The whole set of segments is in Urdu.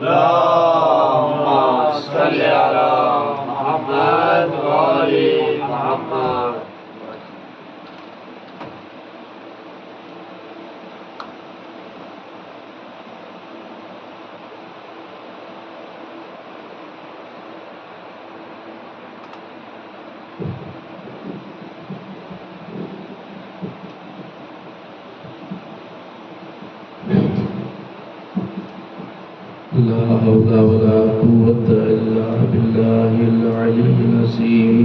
اللهم صل على محمد وآل محمد. لا حول ولا قوة إلا بالله العلي العظيم.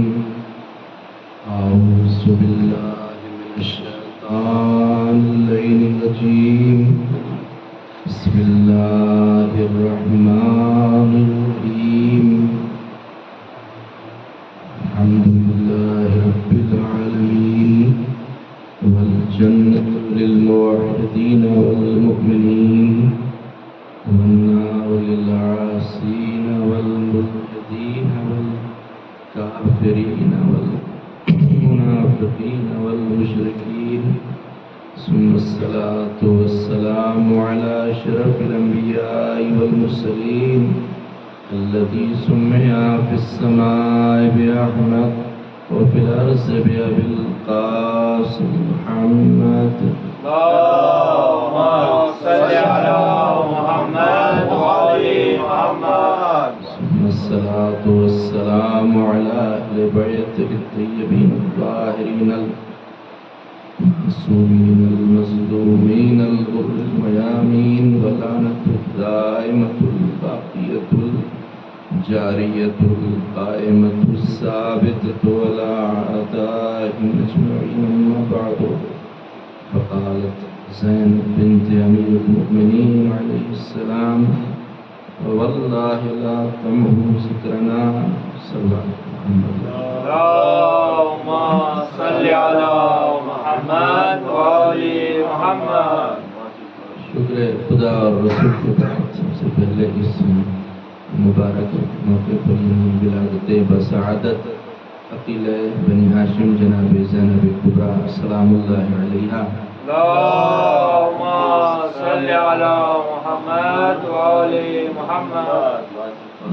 أعوذ بالله من الشيطان اللعين الرجيم. بسم الله الرحمن الرحيم. الحمد لله رب العالمين، والجنة للموحدين والمؤمنين، والنار للعاصين والملحدين والكافرين والمنافقين والمشركين. ثم الصلاة والسلام على أشرف الأنبياء والمرسلين الذي سمي في السماء بأحمد وفي الأرض بأبي القاسم محمد. اللهم صل على محمد وآل محمد. ثم الصلاة والسلام على أهل بيته الطيبين الطاهرين المعصومين المظلومين الغر الميامين، واللعنة الدائمة الباقية الجارية القائمة الثابتة على أعدائهم أجمعين. أما بعد، فقالت زينب بنت أمير المؤمنين عليه السلام: والله لا تمحو ذكرنا. صلى الله عليه وسلم. اللهم صل على محمد وآل محمد. شکر خدا اور رسول کے بعد سب سے پہلے اس مبارک موقع پر ولادت بسعادت عقیل بنی ہاشم جناب زینب کبریٰ سلام اللہ علیہا. اللهم صل على محمد وآل محمد.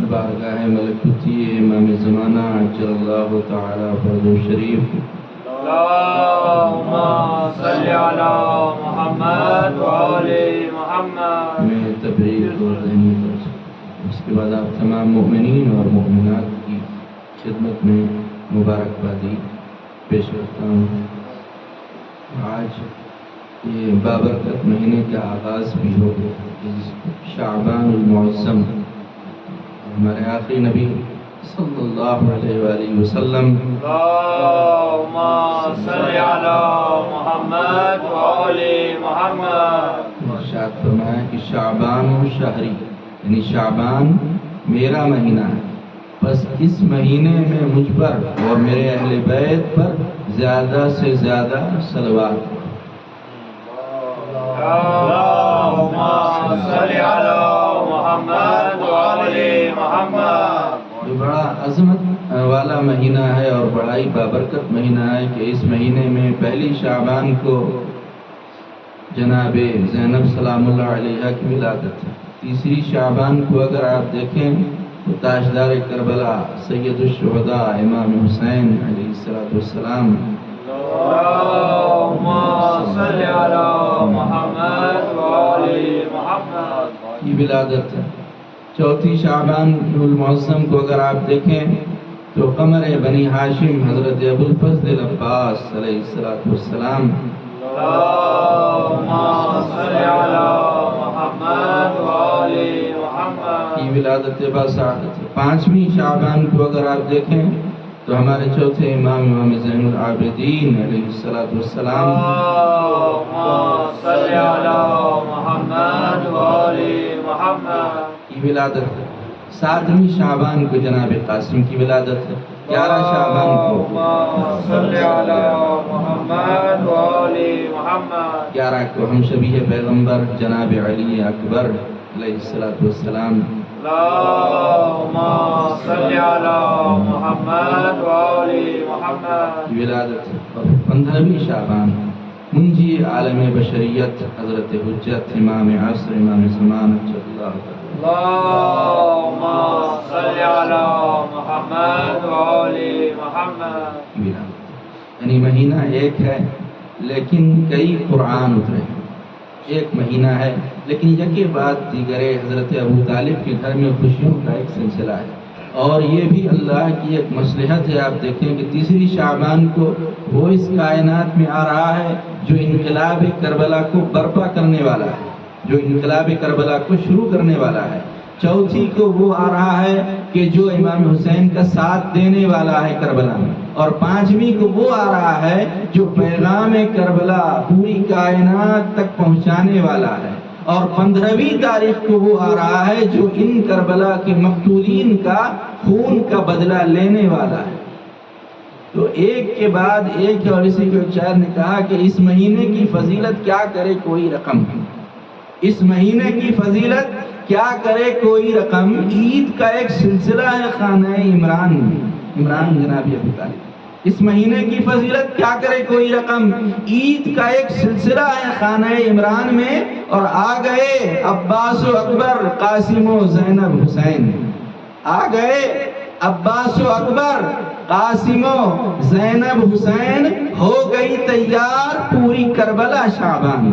بارگاہ ملکوتی امام زمانہ عجل اللہ تعالی فرجہ شریف. اللهم صل على محمد وآل محمد. میں تبریک اور ذہنی درس اس کے بعد آپ تمام مؤمنین اور مؤمنات کی خدمت میں مبارکبادی پیش کرتا ہوں. آج یہ بابرکت مہینے کا آغاز بھی ہو گیا، شعبان المعظم. ہمارے آخری نبی صلی اللہ علیہ وآلہ وسلم اللهم صل على محمد وآل محمد. ارشاد فرمایا کہ شعبان و شہری، یعنی شعبان میرا مہینہ ہے، بس اس مہینے میں مجھ پر اور میرے اہل بیت پر زیادہ سے زیادہ صلوات. اللهم صل على محمد وآل محمد. یہ بڑا عظمت والا مہینہ ہے اور بڑا ہی بابرکت مہینہ ہے کہ اس مہینے میں پہلی شعبان کو جناب زینب سلام اللہ علیہ کی ولادت ہے. تیسری شعبان کو اگر آپ دیکھیں تو تاجدار کربلا سید الشہداء امام حسین علیہ السلام اللهم صل على محمد وآل محمد. کی ولادت ہے. چوتھی شعبان المعظم کو اگر آپ دیکھیں تو قمر بنی ہاشم حضرت ابوالفضل العباس علیہ السلام اللهم صل على محمد وآل محمد. کی ولادت بسعادت ہے. پانچویں شعبان کو اگر آپ دیکھیں تو ہمارے چوتھے امام زین العابدین علیہ السلام اللهم صل على محمد وآل محمد. کی ولادت ہے. ساتویں شعبان کو جناب قاسم کی ولادت ہے. 11 شعبان کو اللهم صل على محمد وآل محمد. 11 کو ہم شبیہ پیغمبر جناب علی اکبر علیہ السلام اللهم صل على محمد وآل محمد. کی ولادت ہے. اور 15ویں شعبان منجی عالم بشریت حضرت حجت امام عصر امام زمان صلی اللہ علیہ وسلم اللهم صل على محمد وآل محمد. یعنی مہینہ ایک ہے لیکن کئی قرآن اترے ہیں. ایک مہینہ ہے لیکن یکے بعد دیگرے حضرت ابو طالب کے گھر میں خوشیوں کا ایک سلسلہ ہے. اور یہ بھی اللہ کی ایک مصلحت ہے. آپ دیکھیں کہ تیسری شعبان کو وہ اس کائنات میں آ رہا ہے جو انقلاب کربلا کو برپا کرنے والا ہے، جو انقلاب کربلا کو شروع کرنے والا ہے. چوتھی کو وہ آ رہا ہے کہ جو امام حسین کا ساتھ دینے والا ہے کربلا میں. اور پانچویں کو وہ آ رہا ہے جو پیغام کربلا پوری کائنات تک پہنچانے والا ہے. اور 15ویں تاریخ کو وہ آ رہا ہے جو ان کربلا کے مقتولین کا خون کا بدلہ لینے والا ہے. تو ایک کے بعد ایک ہے. اور اسی کو شاعر نے کہا کہ اس مہینے کی فضیلت کیا کرے کوئی رقم. اس مہینے کی فضیلت کیا کرے کوئی رقم. عید کا ایک سلسلہ ہے خانہ عمران میں. عمران جناب ابو طالب. اس مہینے کی فضیلت کیا کرے کوئی رقم. عید کا ایک سلسلہ ہے خانہ عمران میں. اور آ گئے عباس و اکبر قاسم و زینب حسین. آ گئے عباس و اکبر قاسم و زینب حسین. ہو گئی تیار پوری کربلا شعبان.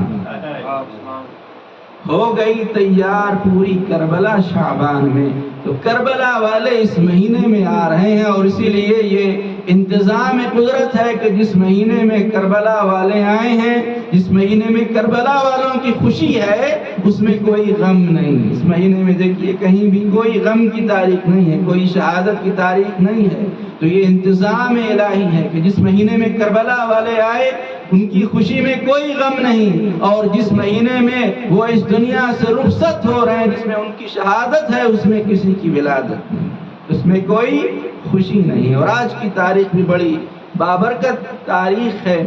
ہو گئی تیار پوری کربلا شعبان میں. تو کربلا والے اس مہینے میں آ رہے ہیں. اور اسی لیے یہ انتظام قدرت ہے کہ جس مہینے میں کربلا والے آئے ہیں، جس مہینے میں کربلا والوں کی خوشی ہے، اس میں کوئی غم نہیں. اس مہینے میں دیکھیے کہیں بھی کوئی غم کی تاریخ نہیں ہے، کوئی شہادت کی تاریخ نہیں ہے. تو یہ انتظام الہی ہے کہ جس مہینے میں کربلا والے آئے ان کی خوشی میں کوئی غم نہیں. اور جس مہینے میں وہ اس دنیا سے رخصت ہو رہے ہیں، جس میں ان کی شہادت ہے، اس میں کسی کی ولادت نہیں، اس میں کوئی خوشی نہیں. اور آج کی تاریخ بھی بڑی بابرکت تاریخ ہے.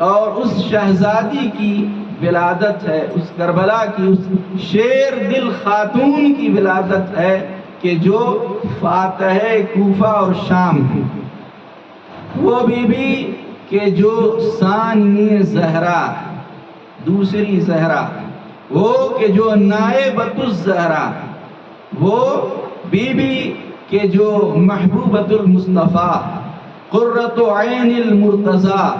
اور اس شہزادی کی ولادت ہے، اس کربلا کی اس شیر دل خاتون کی ولادت ہے کہ جو فاتح کوفہ اور شام ہے. وہ بی بی کہ جو ثانی زہرا، دوسری زہرا. وہ کہ جو نائبۃ الزہرا. وہ بی بی کہ جو محبوبۃ المصطفیٰ، قرۃ عین المرتضیٰ.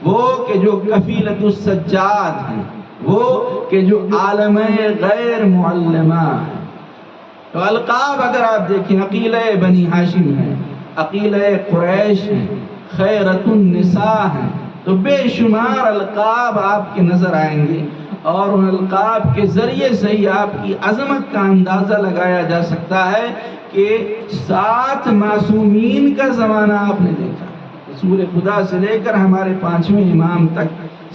وہ کہ جو کفیلۃ السجاد ہیں. وہ کہ جو عالم غیر معلمہ ہے. تو القاب اگر آپ دیکھیں، عقیلہ بنی ہاشم ہے، عقیلہ قریش ہے، خیرۃ النساء ہیں. تو بے شمار القاب آپ کے نظر آئیں گے. اور ان القاب کے ذریعے سے ہی آپ کی عظمت کا اندازہ لگایا جا سکتا ہے کہ 7 معصومین کا زمانہ آپ نے دیکھا. رسول خدا سے لے کر ہمارے 5ویں امام تک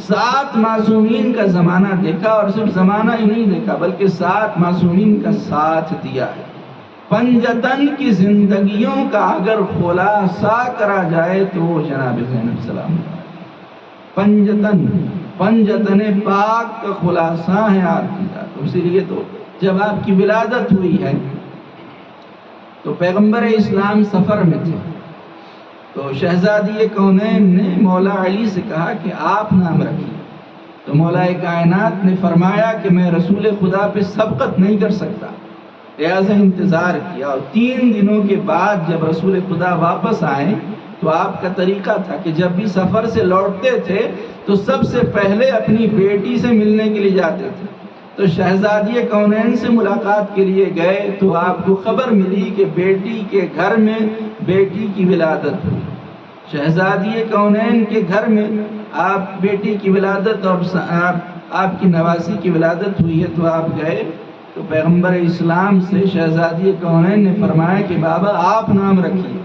7 معصومین کا زمانہ دیکھا. اور صرف زمانہ ہی نہیں دیکھا بلکہ 7 معصومین کا ساتھ دیا ہے. پنجتن کی زندگیوں کا اگر خلاصہ کرا جائے تو وہ جناب زینب سلام. پنجتن پاک کا خلاصہ ہے آپ کی ذات. اسی لیے تو جب آپ کی ولادت ہوئی ہے تو پیغمبر اسلام سفر میں تھے. تو شہزادی کونین نے مولا علی سے کہا کہ آپ نام رکھیے. تو مولا کائنات نے فرمایا کہ میں رسول خدا پہ سبقت نہیں کر سکتا، لہذا انتظار کیا. اور 3 دنوں کے بعد جب رسول خدا واپس آئے تو آپ کا طریقہ تھا کہ جب بھی سفر سے لوٹتے تھے تو سب سے پہلے اپنی بیٹی سے ملنے کے لیے جاتے تھے. تو شہزادی کونین سے ملاقات کے لیے گئے تو آپ کو خبر ملی کہ بیٹی کے گھر میں بیٹی کی ولادت ہوئی. شہزادی کونین کے گھر میں آپ بیٹی کی ولادت اور آپ کی نواسی کی ولادت ہوئی ہے. تو آپ گئے تو پیغمبر اسلام سے شہزادی کونین نے فرمایا کہ بابا آپ نام رکھیے.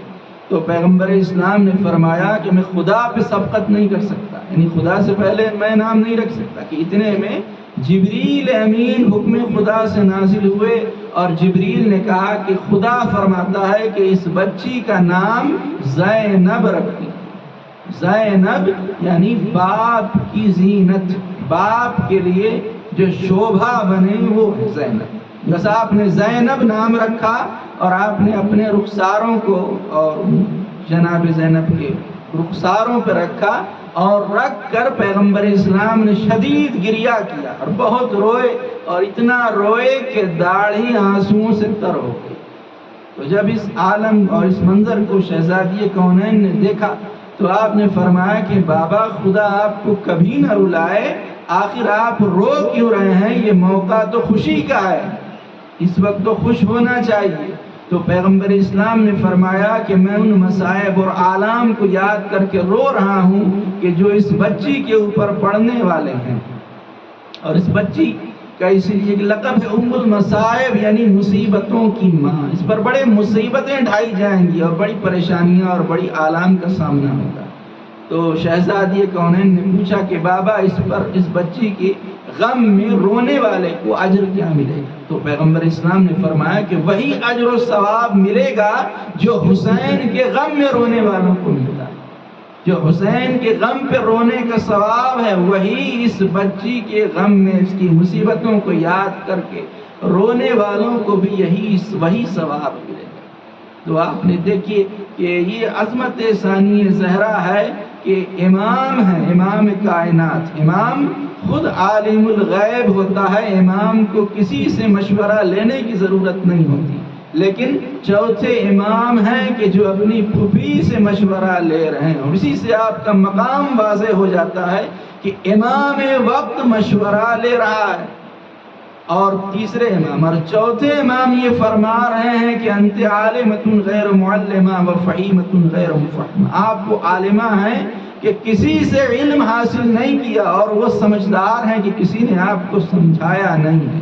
تو پیغمبر اسلام نے فرمایا کہ میں خدا پہ سبقت نہیں کر سکتا، یعنی خدا سے پہلے میں نام نہیں رکھ سکتا. کہ اتنے میں جبریل امین حکم خدا سے نازل ہوئے اور جبریل نے کہا کہ خدا فرماتا ہے کہ اس بچی کا نام زینب رکھیں. زینب یعنی باپ کی زینت، باپ کے لیے جو شوبھا بنے وہ ہے زینب. بس آپ نے زینب نام رکھا اور آپ نے اپنے رخساروں کو اور جناب زینب کے رخساروں پہ رکھا. اور رکھ کر پیغمبر اسلام نے شدید گریہ کیا اور بہت روئے، اور اتنا روئے کہ داڑھی آنسوؤں سے تر ہو گئی۔ تو جب اس عالم اور اس منظر کو شہزادی کونین نے دیکھا تو آپ نے فرمایا کہ بابا خدا آپ کو کبھی نہ رلائے، آخر آپ رو کیوں رہے ہیں؟ یہ موقع تو خوشی کا ہے، اس وقت تو خوش ہونا چاہیے۔ تو پیغمبر اسلام نے فرمایا کہ میں ان مصائب اور آلام کو یاد کر کے رو رہا ہوں کہ جو اس بچی کے اوپر پڑنے والے ہیں، اور اس بچی کا اس لیے ایک لقب ہے ام المصائب، یعنی مصیبتوں کی ماں۔ اس پر بڑے مصیبتیں ڈھائی جائیں گی اور بڑی پریشانیاں اور بڑی آلام کا سامنا ہوگا۔ تو شہزادی کونین نے پوچھا کہ بابا اس بچی کے غم میں رونے والے کو اجر کیا ملے گا؟ تو پیغمبر اسلام نے فرمایا کہ وہی اجر و ثواب ملے گا جو حسین کے غم میں رونے والوں کو ملتا ہے۔ جو حسین کے غم پہ رونے کا ثواب ہے، وہی اس بچی کے غم میں اس کی مصیبتوں کو یاد کر کے رونے والوں کو بھی وہی ثواب ملے گا۔ تو آپ نے دیکھیے کہ یہ عظمت ثانی زہرا ہے کہ امام ہے، امام کائنات، امام خود عالم الغیب ہوتا ہے، امام کو کسی سے مشورہ لینے کی ضرورت نہیں ہوتی، لیکن چوتھے امام ہیں کہ جو اپنی پھوپھی سے مشورہ لے رہے ہیں، اور اسی سے آپ کا مقام واضح ہو جاتا ہے کہ امام وقت مشورہ لے رہا ہے۔ اور تیسرے امام اور چوتھے امام یہ فرما رہے ہیں کہ انت عالمۃ غیر معلمہ و فہیمۃ غیر مفہمہ، آپ وہ عالمہ ہیں کہ کسی سے علم حاصل نہیں کیا، اور وہ سمجھدار ہیں کہ کسی نے آپ کو سمجھایا نہیں ہے۔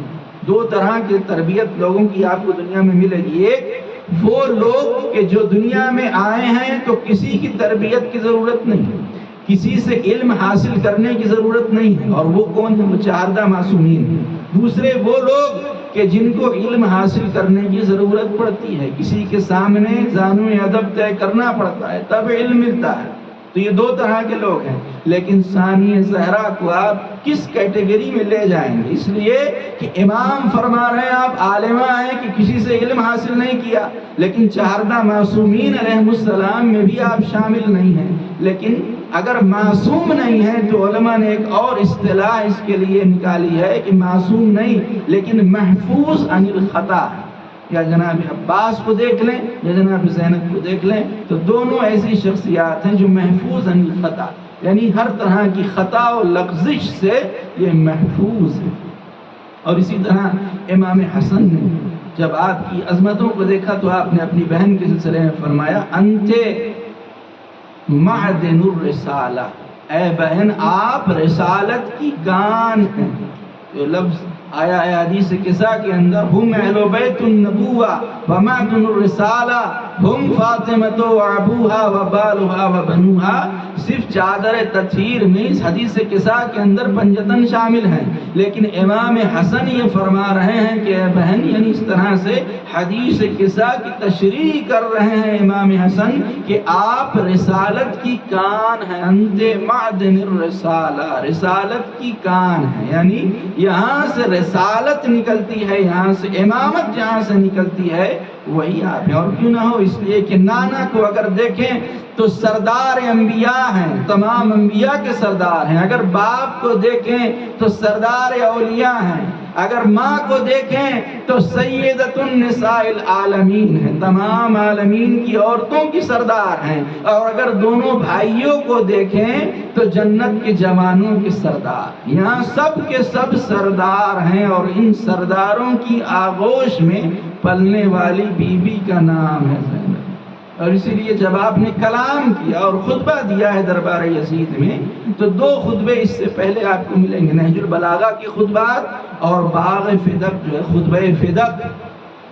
دو طرح کی تربیت لوگوں کی آپ کو دنیا میں ملے گی، ایک وہ لوگ کہ جو دنیا میں آئے ہیں تو کسی کی تربیت کی ضرورت نہیں ہے، کسی سے علم حاصل کرنے کی ضرورت نہیں ہے، اور وہ کون ہے؟ مشاہدہ معصومین ہیں۔ دوسرے وہ لوگ کہ جن کو علم حاصل کرنے کی ضرورت پڑتی ہے، کسی کے سامنے زانو ادب طے کرنا پڑتا ہے تب علم ملتا ہے۔ تو یہ دو طرح کے لوگ ہیں، لیکن ثانی زہرا کو آپ کس کیٹیگری میں لے جائیں گے؟ اس لیے کہ امام فرما رہے ہیں آپ عالمہ ہیں کہ کسی سے علم حاصل نہیں کیا، لیکن چہاردہ معصومین علیہ السلام میں بھی آپ شامل نہیں ہیں۔ لیکن اگر معصوم نہیں ہے تو علماء نے ایک اور اصطلاح اس کے لیے نکالی ہے کہ معصوم نہیں لیکن محفوظ عن الخطا۔ یا جناب عباس کو دیکھ لیں یا جناب زینب کو دیکھ لیں، تو دونوں ایسی شخصیات ہیں جو محفوظ عن الخطا، یعنی ہر طرح کی خطا و لغزش سے یہ محفوظ ہے۔ اور اسی طرح امام حسن نے جب آپ کی عظمتوں کو دیکھا تو آپ نے اپنی بہن کے سلسلے میں فرمایا انتے معدن الرسالہ، اے بہن آپ رسالت کی کان ہیں۔ جو لفظ آیا ہے حدیث قصہ کے اندر، ہم اہل بیت النبوہ ومعدن الرسالہ ہم فاطمۃ وابوہا وبالہا وبنوہا، صرف چادر تطہیر میں اس حدیث قصہ کے اندر پنجتن شامل ہیں، لیکن امام حسن یہ فرما رہے ہیں کہ اے بہن، یعنی اس طرح سے حدیث قصہ کی تشریح کر رہے ہیں امام حسن کہ آپ رسالت کی کان ہیں، انت معدن الرسالہ، رسالت کی کان ہے، یعنی یہاں سے رسالت نکلتی ہے، یہاں سے امامت جہاں سے نکلتی ہے وہی آپ ہیں۔ اور کیوں نہ ہو، اس لیے کہ نانا کو اگر دیکھیں تو سردار انبیاء ہیں، تمام انبیاء کے سردار ہیں، اگر باپ کو دیکھیں تو سردار اولیاء ہیں، اگر ماں کو دیکھیں تو سیدۃ النساء العالمین ہیں، تمام عالمین کی عورتوں کی سردار ہیں، اور اگر دونوں بھائیوں کو دیکھیں تو جنت کے جوانوں کے سردار، یہاں سب کے سب سردار ہیں، اور ان سرداروں کی آغوش میں پلنے والی بی بی کا نام ہے زینب۔ اور اسی لیے جب آپ نے کلام کیا اور خطبہ دیا ہے دربار یزید میں، تو دو خطبے اس سے پہلے آپ کو ملیں گے، نہج البلاغہ کے خطبات اور باغ فدق جو ہے خطبہ فدق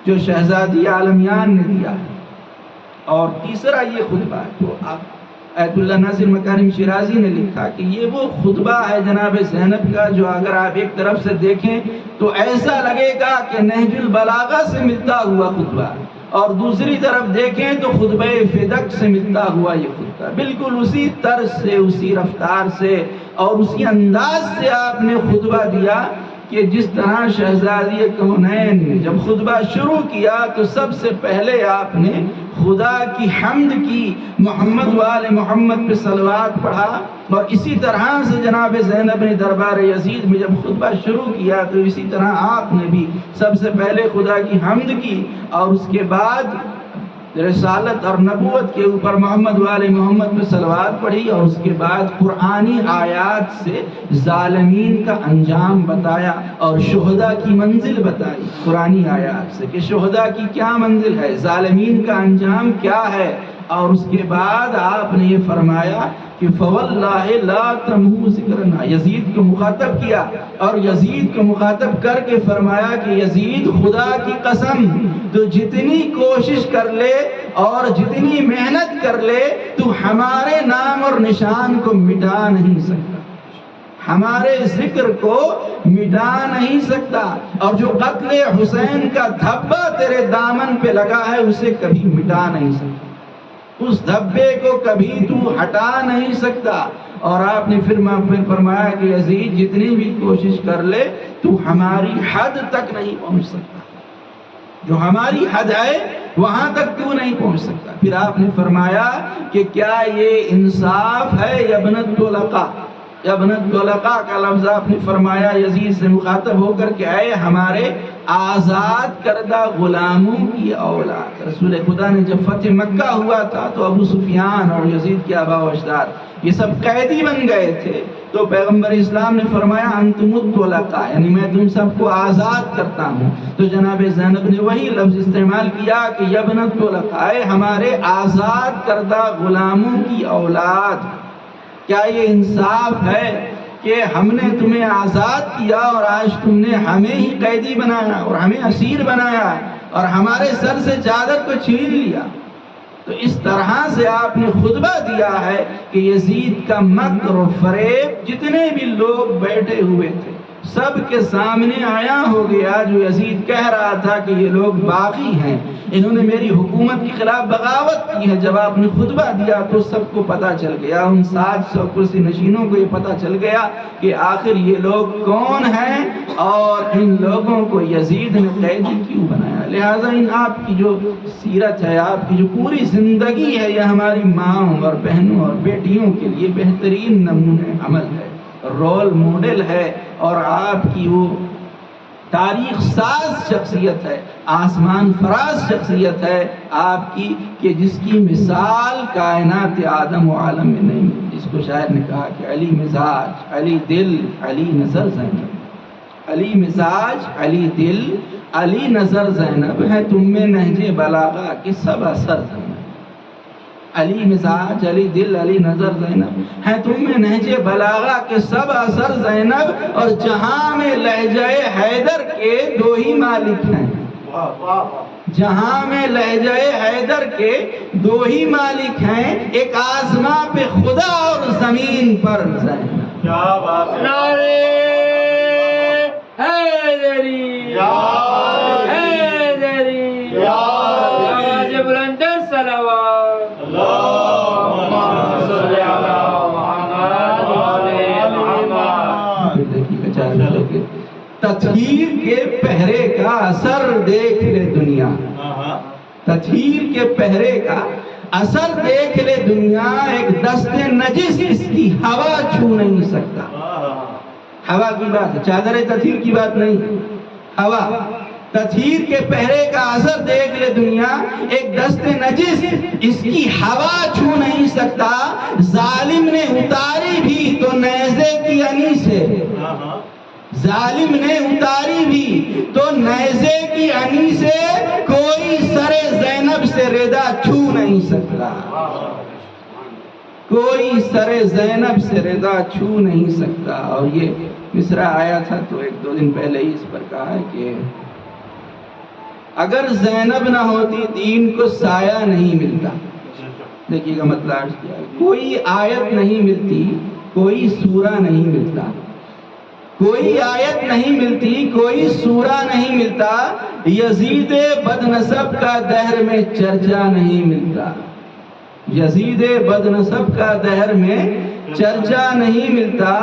جو شہزادی عالمیان نے دیا ہے، اور تیسرا یہ خطبہ ہے۔ تو آیت اللہ ناصر مکارم شیرازی نے لکھا کہ یہ وہ خطبہ ہے جناب زینب کا جو اگر آپ ایک طرف سے دیکھیں تو ایسا لگے گا کہ نہج البلاغہ سے ملتا ہوا خطبہ، اور دوسری طرف دیکھیں تو خطبہ فدق سے ملتا ہوا یہ خطبہ، بالکل اسی طرز سے، اسی رفتار سے اور اسی انداز سے آپ نے خطبہ دیا کہ جس طرح شہزادی کونین نے جب خطبہ شروع کیا تو سب سے پہلے آپ نے خدا کی حمد کی، محمد وآل محمد پہ صلوات پڑھا، اور اسی طرح سے جناب زینب نے دربار یزید میں جب خطبہ شروع کیا تو اسی طرح آپ نے بھی سب سے پہلے خدا کی حمد کی، اور اس کے بعد رسالت اور نبوت کے اوپر محمد وآل محمد پہ صلوات پڑھی، اور اس کے بعد قرآنی آیات سے ظالمین کا انجام بتایا اور شہداء کی منزل بتائی قرآنی آیات سے کہ شہداء کی کیا منزل ہے، ظالمین کا انجام کیا ہے، اور اس کے بعد آپ نے یہ فرمایا کہ فواللہ لا تمحو ذکرنا، یزید کو مخاطب کیا، اور یزید کو مخاطب کر کے فرمایا کہ یزید خدا کی قسم تو جتنی کوشش کر لے اور جتنی محنت کر لے تو ہمارے نام اور نشان کو مٹا نہیں سکتا، ہمارے ذکر کو مٹا نہیں سکتا، اور جو قتل حسین کا دھبا تیرے دامن پہ لگا ہے اسے کبھی مٹا نہیں سکتا، اس دھبے کو کبھی تو ہٹا نہیں سکتا۔ اور آپ نے پھر فرمایا کہ یزید جتنی بھی کوشش کر لے تو ہماری حد تک نہیں پہنچ سکتا، جو ہماری حد ہے وہاں تک تو نہیں پہنچ سکتا۔ پھر آپ نے فرمایا کہ کیا یہ انصاف ہے یا ابن الطلقاء، یا ابن الطلقاء کا لفظ آپ نے فرمایا یزید سے مخاطب ہو کر کہ اے ہمارے آزاد کردہ غلاموں کی اولاد۔ رسول خدا نے جب فتح مکہ ہوا تھا تو ابو سفیان اور یزید کے آبا و اجداد یہ سب قیدی بن گئے تھے، تو پیغمبر اسلام نے فرمایا انتم الطلقاء، یعنی میں تم سب کو آزاد کرتا ہوں۔ تو جناب زینب نے وہی لفظ استعمال کیا کہ یا ابن الطلقاء، ہمارے آزاد کردہ غلاموں کی اولاد، کیا یہ انصاف ہے کہ ہم نے تمہیں آزاد کیا اور آج تم نے ہمیں ہی قیدی بنایا اور ہمیں اسیر بنایا اور ہمارے سر سے چادر کو چھین لیا؟ تو اس طرح سے آپ نے خطبہ دیا ہے کہ یزید کا مکر و فریب جتنے بھی لوگ بیٹھے ہوئے تھے سب کے سامنے آیا ہو گیا۔ جو یزید کہہ رہا تھا کہ یہ لوگ باغی ہیں، انہوں نے میری حکومت کے خلاف بغاوت کی ہے، جب آپ نے خطبہ دیا تو سب کو پتہ چل گیا، ان 700 کرسی نشینوں کو یہ پتہ چل گیا کہ آخر یہ لوگ کون ہیں اور ان لوگوں کو یزید نے قیدی کیوں بنایا۔ لہٰذا ان آپ کی جو سیرت ہے، آپ کی جو پوری زندگی ہے، یہ ہماری ماں اور بہنوں اور بیٹیوں کے لیے بہترین نمونہ عمل ہے، رول ماڈل ہے، اور آپ کی وہ تاریخ ساز شخصیت ہے، آسمان فراز شخصیت ہے آپ کی کہ جس کی مثال کائنات آدم و عالم میں نہیں ملی۔ جس کو شاعر نے کہا کہ علی مزاج علی دل علی نظر زینب، علی مزاج علی دل علی نظر زینب، ہے تم میں نہج بلاغہ کے سب اثر زینب۔ علی مزاج علی دل علی نظر زینب، ہے تم میں نہج بلاغہ کے سب اثر زینب، اور جہاں میں لہجہ حیدر کے دو ہی مالک ہیں، جہاں میں لہجہ حیدر کے دو ہی مالک ہیں، ایک آسماں پہ خدا اور زمین پر زینب۔ کیا بات ہے! نعرے حیدری، حیدری، آواز بلند صلوات۔ تطہیر کے پہرے کا اثر دیکھ لے دنیا، تطہیر کے پہرے کا اثر دیکھ لے دنیا، ایک دست نجس اس کی ہوا چھو نہیں سکتا۔ ہوا کی بات ہے، چادر تطہیر کی بات نہیں، ہوا تطہیر کے پہرے کا اثر دیکھ لے دنیا، ایک دست نجس اس کی ہوا چھو نہیں سکتا۔ ظالم نے اتاری بھی تو نیزے کی انی سے، ظالم نے اتاری بھی تو نیزے کی انی سے، کوئی سر زینب سے ردا چھو نہیں سکتا، کوئی سر زینب سے ردا چھو نہیں سکتا۔ اور یہ مصرع آیا تھا تو ایک دو دن پہلے ہی اس پر کہا ہے کہ اگر زینب نہ ہوتی دین کو سایہ نہیں ملتا۔ دیکھیے گا مطلب کیا ہے، کوئی آیت نہیں ملتی، کوئی سورہ نہیں ملتا، کوئی آیت نہیں ملتی، کوئی سورہ نہیں ملتا، یزید بدنسب کا دہر میں چرچا نہیں ملتا، یزید بدنسب کا دہر میں چرچا نہیں ملتا۔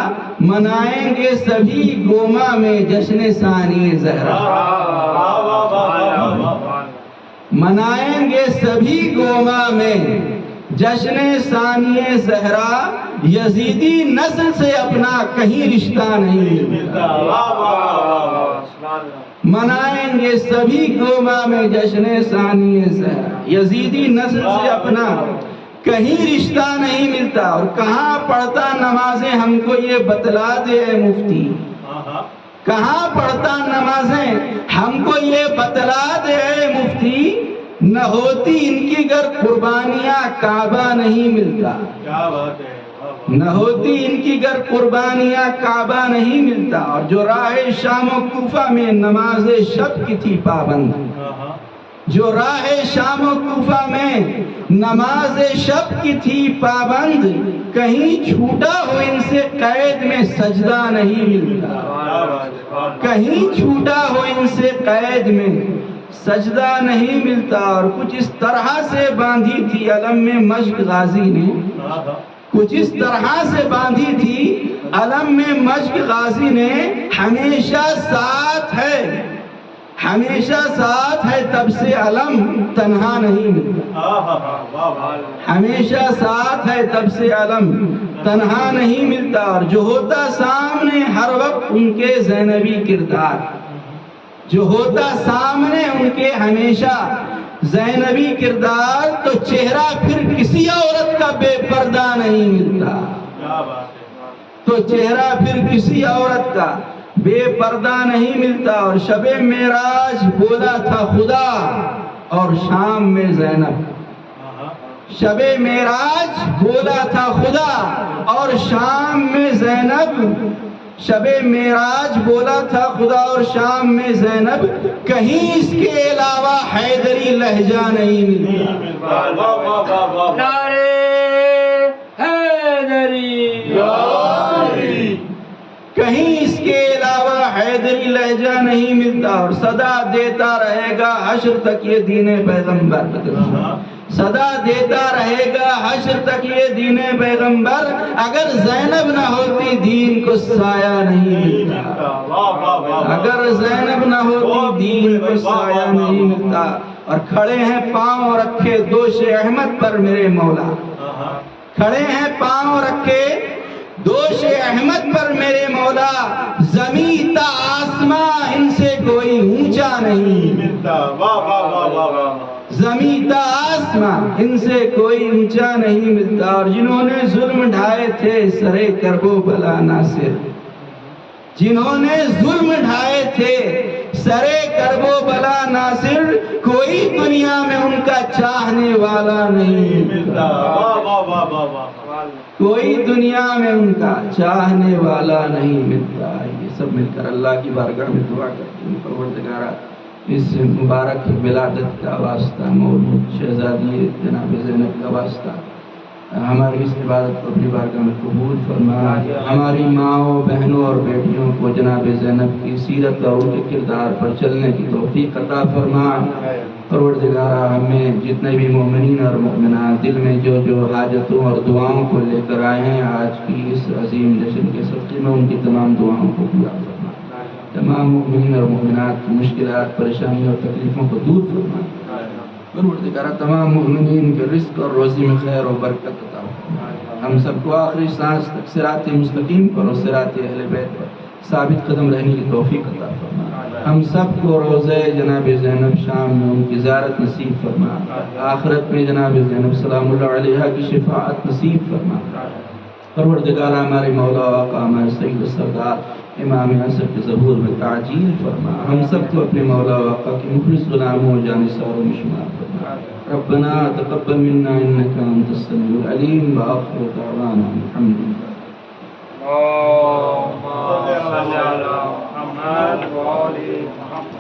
منائیں گے سبھی گوما میں جشن ثانی زہرا، منائیں گے سبھی گوما میں جشن ثانی زہرا، یزیدی نسل سے اپنا کہیں رشتہ نہیں ملتا۔ منائیں گے سبھی گوما میں جشن ثانی زہرا، یزیدی نسل سے اپنا کہیں رشتہ نہیں ملتا۔ اور کہاں پڑھتا نمازیں ہم کو یہ بتلا دے اے مفتی، کہاں پڑھتا نمازیں ہم کو یہ بتلا دے اے مفتی، نہ ہوتی ان کی گر قربانیاں کعبہ نہیں ملتا، نہ ہوتی ان کی گر قربانیاں کعبہ نہیں ملتا۔ اور جو راہ شام و کوفہ میں نماز شب کی تھی پابند، جو راہ شام و کوفہ میں نماز شب کی تھی پابند، کہیں چھوٹا ہو ان سے قید میں سجدہ نہیں ملتا، کہیں چھوٹا ہو ان سے قید میں سجدہ نہیں ملتا۔ اور کچھ اس طرح سے باندھی تھی علم میں مشق غازی نے، کچھ اس طرح سے باندھی تھی علم میں مشق غازی نے، ہمیشہ ساتھ ہے، ہمیشہ ساتھ ہے تب سے علم تنہا نہیں ملتا، ہمیشہ ساتھ ہے تب سے علم تنہا نہیں ملتا۔ اور جو ہوتا سامنے ہر وقت ان کے زینبی کردار، جو ہوتا سامنے ان کے ہمیشہ زینبی کردار، تو چہرہ پھر کسی عورت کا بے پردہ نہیں ملتا، تو چہرہ پھر کسی عورت کا بے پردہ نہیں ملتا۔ اور شب معراج بولا تھا خدا اور شام میں زینب، شب معراج بولا تھا خدا اور شام میں زینب، شب معراج بولا تھا خدا اور شام میں زینب، کہیں اس کے علاوہ حیدری لہجہ نہیں ملتا۔ نعرے حیدری، کہیں اس کے علاوہ حیدری لہجہ نہیں ملتا۔ اور صدا دیتا رہے گا حشر تک یہ دین پیغمبر، صدا دیتا رہے گا حشر تک یہ دین پیغمبر، اگر زینب نہ ہوتی دین کو سایہ نہیں ملتا، اگر زینب نہ ہوتی دین کو سایہ نہیں ملتا۔ اور کھڑے ہیں پاؤں رکھے دوش احمد پر میرے مولا، کھڑے ہیں پاؤں رکھے دوش احمد پر میرے مولا، زمین تا آسمان ان سے کوئی اونچا نہیں ملتا، زمین تا آسمان ان سے کوئی اونچا نہیں ملتا۔ اور جنہوں نے ظلم ڈھائے تھے سرے کرب و بلا ناصر، جنہوں نے ظلم ڈھائے تھے سرے کرب و بلا ناصر، کوئی دنیا میں ان کا چاہنے والا نہیں ملتا، کوئی دنیا میں ان کا چاہنے والا نہیں ملتا۔ یہ سب مل کر اللہ کی بارگاہ میں دعا کرتے ہیں، پروردگارا اس مبارک ولادت کا واسطہ، مولود شہزادی جناب زینب کا واسطہ، ہماری اس عبادت کو اپنی بارگاہ میں قبول فرما، ہماری ماؤں بہنوں اور بیٹیوں کو جناب زینب کی سیرت اور ان کے کردار پر چلنے کی توفیق عطا فرما۔ پروردگارا ہمیں جتنے بھی مومنین اور مومنات دل میں جو جو حاجتوں اور دعاؤں کو لے کر آئے ہیں، آج کی اس عظیم جشن کے صدقے میں ان کی تمام دعاؤں کو پورا فرما، تمام مومنین اور مومنات کی مشکلات، پریشانیوں اور تکلیفوں کو دور فرما۔ پروردگارا تمام مومنین کے رزق اور روزی میں خیر و برکت عطا فرما، ہم سب کو آخری سانس تک صراط مستقیم پر اور صراط اہل بیت پر ثابت قدم رہنے کی توفیق عطا فرما۔ ہم سب کو روضہ جناب زینب شام میں ان کی زیارت نصیب فرما، آخرت میں جناب زینب سلام اللہ علیہا کی شفاعت نصیب فرما۔ پروردگارا ہمارے مولا آقا ہمارے سید سردار امام عصر کے ظہور میں تعجیل فرما، ہم سب کو اپنے مولا آقا کے مخلص غلاموں جانثار و مشمار فرما۔ ربنا تقبل منا انك انت السميع العليم واخر دعوانا الحمد لله۔ اللهم صل على محمد وآل محمد۔